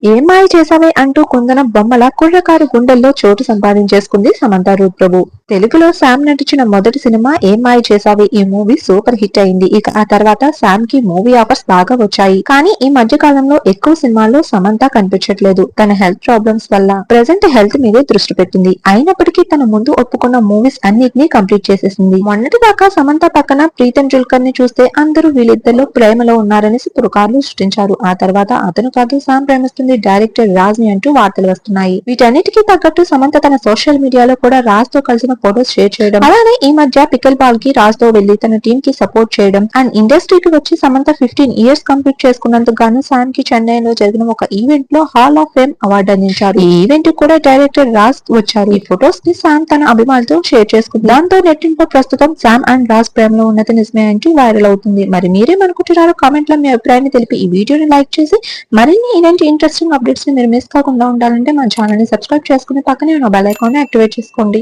ఏం మాయ చేసావే అంటూ కుందన బొమ్మల కుర్రకారు గుండెల్లో చోటు సంపాదించేసుకుంది సమంత రూప్రభు. తెలుగులో శామ్ నటించిన మొదటి సినిమా ఏం మాయ చేసావే ఈ మూవీ సూపర్ హిట్ అయింది. ఇక ఆ తర్వాత శామ్ కి మూవీ ఆఫర్స్ బాగా వచ్చాయి. కానీ ఈ మధ్య కాలంలో ఎక్కువ సినిమాల్లో సమంత కనిపించట్లేదు. తన హెల్త్ ప్రాబ్లమ్స్ వల్ల ప్రెజెంట్ హెల్త్ మీదే దృష్టి పెట్టింది. అయినప్పటికీ తన ముందు ఒప్పుకున్న మూవీస్ అన్నిటినీ కంప్లీట్ చేసేసింది. మొన్నటి దాకా సమంత పక్కన ప్రీతం జుల్కర్ ని చూస్తే అందరూ వీళ్ళిద్దరిలో ప్రేమలో ఉన్నారనేసి పుకార్లు సృష్టించారు. ఆ తర్వాత అతను కాదు శామ్ ప్రేమిస్తుంది డైరెక్టర్ రాజ్ ని అంటూ వార్తలు వస్తున్నాయి. వీటన్నిటికీ తగ్గట్టు సమంత తన సోషల్ మీడియాలో కూడా రాజ్ తో కలిసిన ఫోటోస్ షేర్ చేయడం, అలానే ఈ మధ్య పికల్ బాల్ కి రాజ్ తో వెళ్లి తన టీం కి సపోర్ట్ చేయడం అండ్ ఇండస్ట్రీకి వచ్చి సమంత 15 ఇయర్స్ కంప్లీట్ చేసుకున్నందుకు గాను శామ్ కి చెన్నైలో జరిగిన ఒక ఈవెంట్ లో హాల్ ఆఫ్ ఫేమ్ అవార్డు అందించారు. ఈ ఈవెంట్ కూడా డైరెక్టర్ రాజ్ వచ్చారు. ఈ ఫొటోస్ ని శామ్ తన అభిమానులతో షేర్ చేసుకుంది. దాంతో నెట్టింట్లో ప్రస్తుతం శామ్ అండ్ రాజ్ ప్రేమలో ఉన్నది నిజమే అంటూ వైరల్ అవుతుంది. మరి మీరేమనుకుంటున్నారో కామెంట్ లో మీ అభిప్రాయాన్ని తెలిపి ఈ వీడియోని లైక్ చేసి మరిన్ని ఇలాంటి ఇంట్రెస్టింగ్ అప్డేట్స్ ని మీరు మిస్ కాకుండా ఉండాలంటే మన ఛానల్ ని సబ్స్క్రైబ్ చేసుకుని పక్కనే ఉన్న బెల్ ఐకాన్ ని యాక్టివేట్ చేసుకోండి.